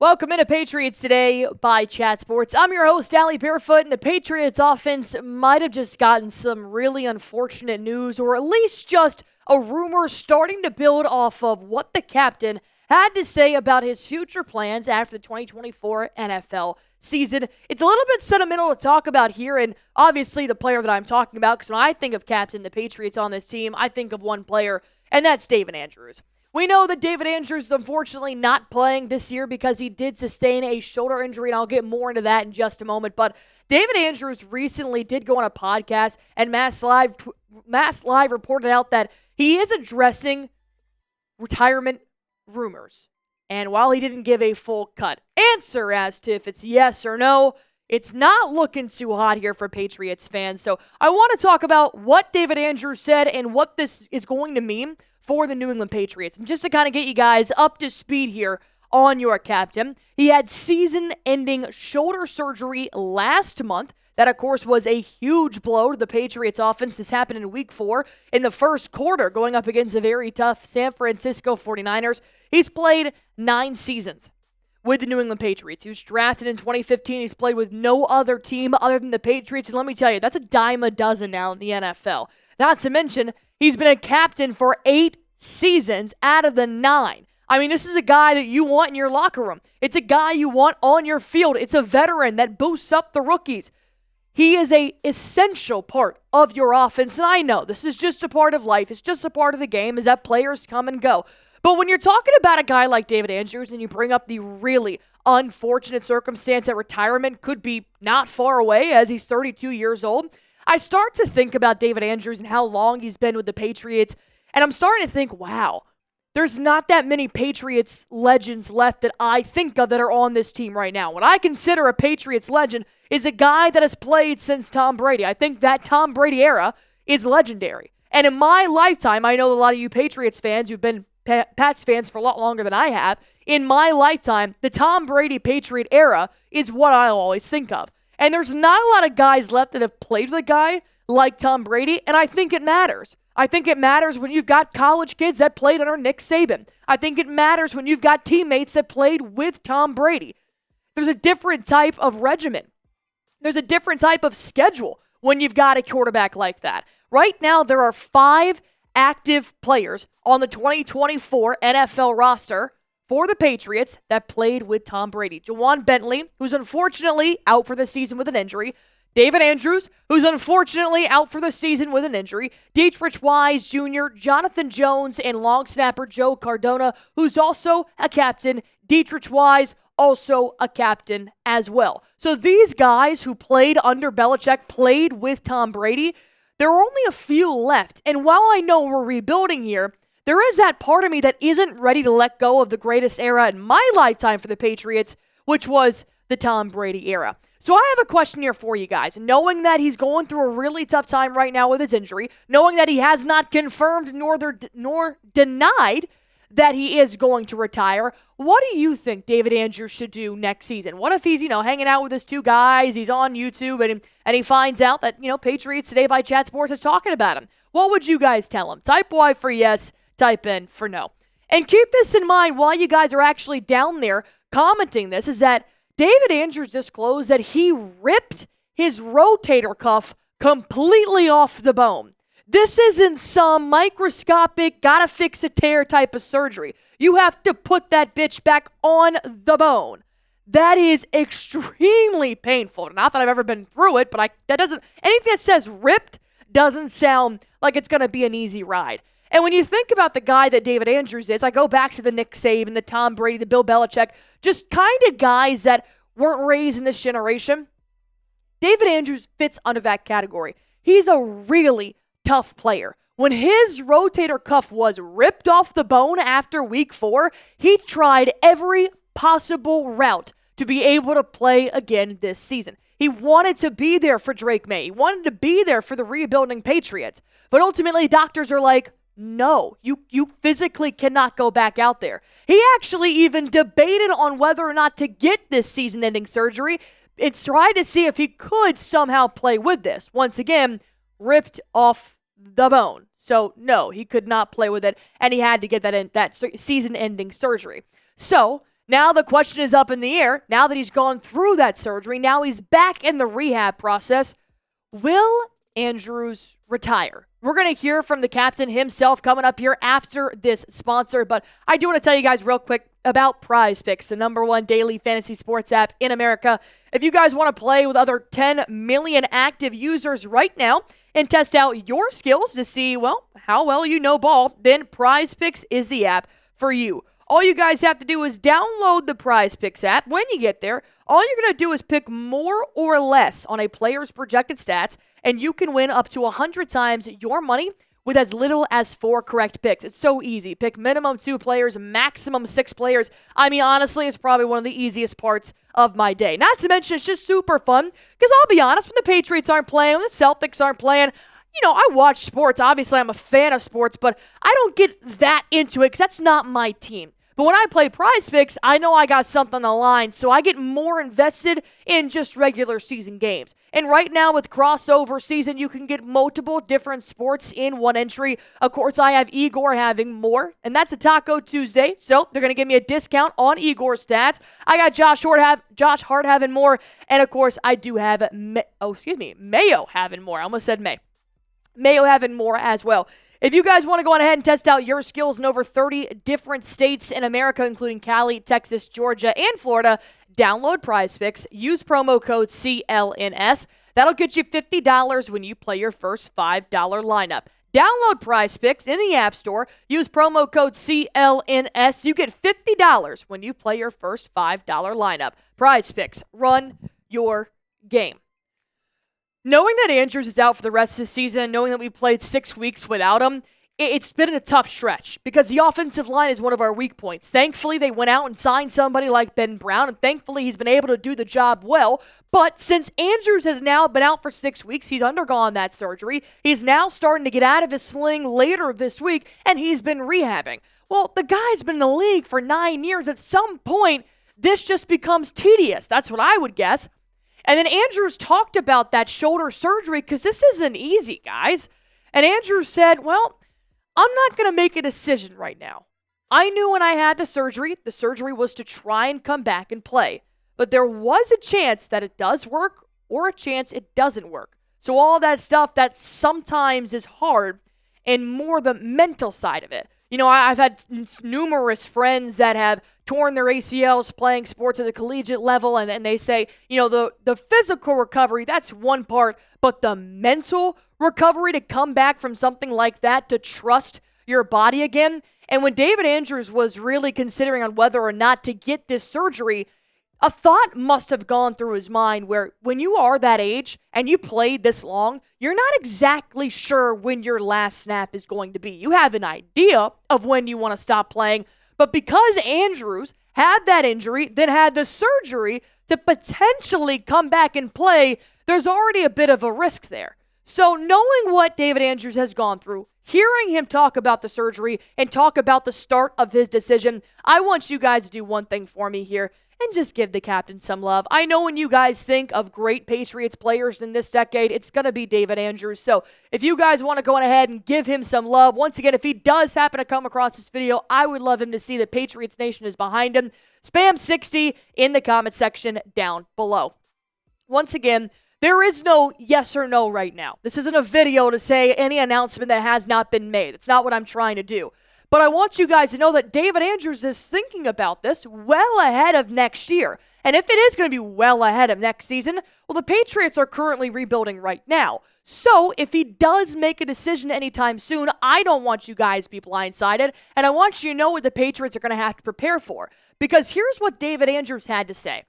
Welcome into Patriots Today by Chat Sports. I'm your host, Allie Barefoot, and the Patriots offense might have just gotten some really unfortunate news, or at least just a rumor starting to build off of what the captain had to say about his future plans after the 2024 NFL season. It's a little bit sentimental to talk about here, and obviously the player that I'm talking about, because when I think of captain the Patriots on this team, I think of one player, and that's David Andrews. We know that David Andrews is unfortunately not playing this year because he did sustain a shoulder injury, and I'll get more into that in just a moment. But David Andrews recently did go on a podcast, and MassLive reported out that he is addressing retirement rumors. And while he didn't give a full cut answer as to if it's yes or no, it's not looking too hot here for Patriots fans. So I want to talk about what David Andrews said and what this is going to mean for the New England Patriots. And just to kind of get you guys up to speed here on your captain, he had season-ending shoulder surgery last month. That, of course, was a huge blow to the Patriots offense. This happened in Week 4 in the first quarter, going up against a very tough San Francisco 49ers. He's played 9 seasons with the New England Patriots. He was drafted in 2015. He's played with no other team other than the Patriots. And let me tell you, that's a dime a dozen now in the NFL. Not to mention, he's been a captain for 8 seasons out of the 9. I mean, this is a guy that you want in your locker room. It's a guy you want on your field. It's a veteran that boosts up the rookies. He is an essential part of your offense. And I know this is just a part of life. It's just a part of the game, is that players come and go. But when you're talking about a guy like David Andrews and you bring up the really unfortunate circumstance that retirement could be not far away as he's 32 years old, I start to think about David Andrews and how long he's been with the Patriots, and I'm starting to think, wow, there's not that many Patriots legends left that I think of that are on this team right now. What I consider a Patriots legend is a guy that has played since Tom Brady. I think that Tom Brady era is legendary. And in my lifetime, I know a lot of you Patriots fans who've been Pats fans for a lot longer than I have. In my lifetime, the Tom Brady Patriot era is what I'll always think of. And there's not a lot of guys left that have played with a guy like Tom Brady, and I think it matters. I think it matters when you've got college kids that played under Nick Saban. I think it matters when you've got teammates that played with Tom Brady. There's a different type of regimen. There's a different type of schedule when you've got a quarterback like that. Right now, there are 5 active players on the 2024 NFL roster for the Patriots that played with Tom Brady. Juwan Bentley, who's unfortunately out for the season with an injury. David Andrews, who's unfortunately out for the season with an injury. Dietrich Wise Jr., Jonathan Jones, and long snapper Joe Cardona, who's also a captain. Dietrich Wise, also a captain as well. So these guys who played under Belichick, played with Tom Brady, there are only a few left. And while I know we're rebuilding here, there is that part of me that isn't ready to let go of the greatest era in my lifetime for the Patriots, which was the Tom Brady era. So I have a question here for you guys. Knowing that he's going through a really tough time right now with his injury, knowing that he has not confirmed nor denied that he is going to retire, what do you think David Andrews should do next season? What if he's, hanging out with his 2 guys, he's on YouTube, and he finds out that, Patriots Today by Chat Sports is talking about him? What would you guys tell him? Type Y for yes, type N for no. And keep this in mind while you guys are actually down there commenting this, is that David Andrews disclosed that he ripped his rotator cuff completely off the bone. This isn't some microscopic, gotta fix a tear type of surgery. You have to put that bitch back on the bone. That is extremely painful. Not that I've ever been through it, but anything that says ripped doesn't sound like it's gonna be an easy ride. And when you think about the guy that David Andrews is, I go back to the Nick Saban, the Tom Brady, the Bill Belichick, just kind of guys that weren't raised in this generation. David Andrews fits under that category. He's a really tough player. When his rotator cuff was ripped off the bone after Week 4, he tried every possible route to be able to play again this season. He wanted to be there for Drake May. He wanted to be there for the rebuilding Patriots. But ultimately, doctors are like, no, you physically cannot go back out there. He actually even debated on whether or not to get this season-ending surgery. It's tried to see if he could somehow play with this. Once again, ripped off the bone. So, no, he could not play with it, and he had to get that season-ending surgery. So, Now the question is up in the air. Now that he's gone through that surgery, now he's back in the rehab process. Will Andrews retire? We're going to hear from the captain himself coming up here after this sponsor, but I do want to tell you guys real quick about PrizePicks, the #1 daily fantasy sports app in America. If you guys want to play with other 10 million active users right now and test out your skills to see, well, how well you know ball, then PrizePicks is the app for you. All you guys have to do is download the PrizePicks app. When you get there, all you're going to do is pick more or less on a player's projected stats, and you can win up to 100 times your money with as little as 4 correct picks. It's so easy. Pick minimum 2 players, maximum 6 players. I mean, honestly, it's probably one of the easiest parts of my day. Not to mention, it's just super fun, because I'll be honest, when the Patriots aren't playing, when the Celtics aren't playing, I watch sports. Obviously, I'm a fan of sports, but I don't get that into it because that's not my team. But when I play PrizePicks, I know I got something on the line, so I get more invested in just regular season games. And right now with crossover season, you can get multiple different sports in one entry. Of course, I have Igor having more, and that's a Taco Tuesday, so they're going to give me a discount on Igor's stats. I got Josh Hart having more, and of course, I do have Mayo having more. I almost said May. Mayo having more as well. If you guys want to go on ahead and test out your skills in over 30 different states in America, including Cali, Texas, Georgia, and Florida, download PrizePicks. Use promo code CLNS. That'll get you $50 when you play your first $5 lineup. Download PrizePicks in the App Store. Use promo code CLNS. You get $50 when you play your first $5 lineup. PrizePicks. Run your game. Knowing that Andrews is out for the rest of the season, knowing that we played 6 weeks without him, it's been a tough stretch because the offensive line is one of our weak points. Thankfully, they went out and signed somebody like Ben Brown, and thankfully he's been able to do the job well. But since Andrews has now been out for 6 weeks, he's undergone that surgery. He's now starting to get out of his sling later this week, and he's been rehabbing. Well, the guy's been in the league for 9 years. At some point, this just becomes tedious. That's what I would guess. And then Andrews talked about that shoulder surgery because this isn't easy, guys. And Andrews said, well, I'm not going to make a decision right now. I knew when I had the surgery was to try and come back and play. But there was a chance that it does work or a chance it doesn't work. So all that stuff that sometimes is hard and more the mental side of it. I've had numerous friends that have torn their ACLs playing sports at the collegiate level, and they say, the physical recovery, that's one part, but the mental recovery to come back from something like that, to trust your body again. And when David Andrews was really considering on whether or not to get this surgery, a thought must have gone through his mind where when you are that age and you played this long, you're not exactly sure when your last snap is going to be. You have an idea of when you want to stop playing, but because Andrews had that injury, then had the surgery to potentially come back and play, there's already a bit of a risk there. So knowing what David Andrews has gone through, hearing him talk about the surgery and talk about the start of his decision, I want you guys to do one thing for me here and just give the captain some love. I know when you guys think of great Patriots players in this decade, it's going to be David Andrews. So if you guys want to go on ahead and give him some love, once again, if he does happen to come across this video, I would love him to see that Patriots Nation is behind him. Spam 60 in the comment section down below. Once again, there is no yes or no right now. This isn't a video to say any announcement that has not been made. That's not what I'm trying to do. But I want you guys to know that David Andrews is thinking about this well ahead of next year. And if it is going to be well ahead of next season, well, the Patriots are currently rebuilding right now. So if he does make a decision anytime soon, I don't want you guys to be blindsided. And I want you to know what the Patriots are going to have to prepare for. Because here's what David Andrews had to say.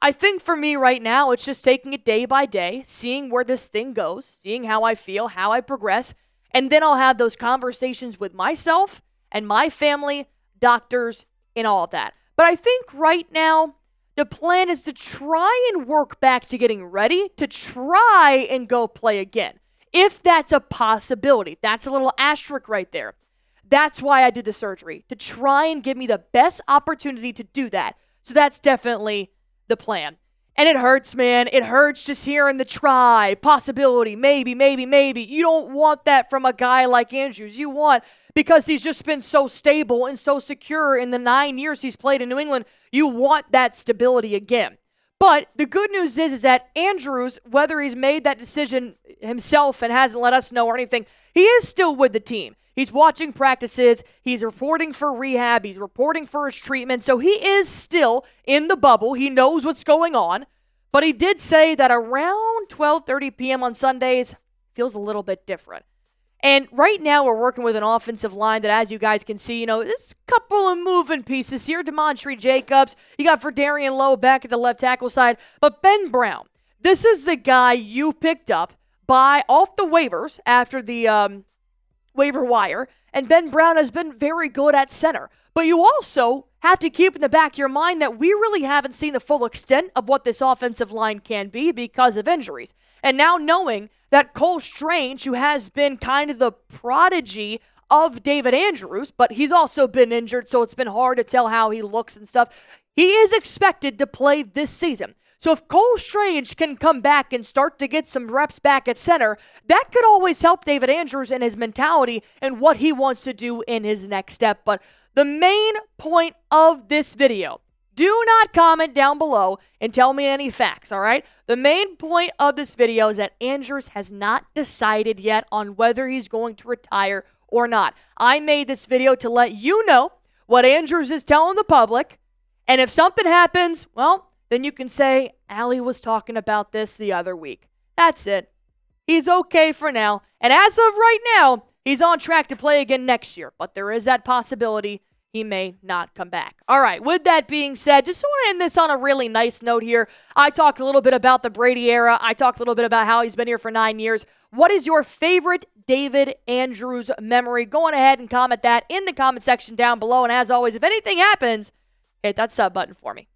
I think for me right now, it's just taking it day by day, seeing where this thing goes, seeing how I feel, how I progress. And then I'll have those conversations with myself and my family, doctors, and all of that. But I think right now, the plan is to try and work back to getting ready to try and go play again. If that's a possibility. That's a little asterisk right there. That's why I did the surgery, to try and give me the best opportunity to do that. So that's definitely the plan. And it hurts, man. It hurts just hearing the try, possibility, maybe, maybe, maybe. You don't want that from a guy like Andrews. You want, because he's just been so stable and so secure in the 9 years he's played in New England, you want that stability again. But the good news is that Andrews, whether he's made that decision himself and hasn't let us know or anything, he is still with the team. He's watching practices. He's reporting for rehab. He's reporting for his treatment. So he is still in the bubble. He knows what's going on. But he did say that around 12:30 p.m. on Sundays feels a little bit different. And right now we're working with an offensive line that, as you guys can see, there's a couple of moving pieces here. Demontre Jacobs. You got Verdarian Lowe back at the left tackle side. But Ben Brown, this is the guy you picked up off the waivers after the waiver wire, and Ben Brown has been very good at center. But you also have to keep in the back of your mind that we really haven't seen the full extent of what this offensive line can be because of injuries. And now knowing that Cole Strange, who has been kind of the prodigy of David Andrews, but he's also been injured, so it's been hard to tell how he looks and stuff, he is expected to play this season. So if Cole Strange can come back and start to get some reps back at center, that could always help David Andrews in his mentality and what he wants to do in his next step. But the main point of this video, do not comment down below and tell me any facts, all right? The main point of this video is that Andrews has not decided yet on whether he's going to retire or not. I made this video to let you know what Andrews is telling the public, and if something happens, well, then you can say, Allie was talking about this the other week. That's it. He's okay for now. And as of right now, he's on track to play again next year. But there is that possibility he may not come back. All right, with that being said, just want to end this on a really nice note here. I talked a little bit about the Brady era. I talked a little bit about how he's been here for 9 years. What is your favorite David Andrews memory? Go on ahead and comment that in the comment section down below. And as always, if anything happens, hit that sub button for me.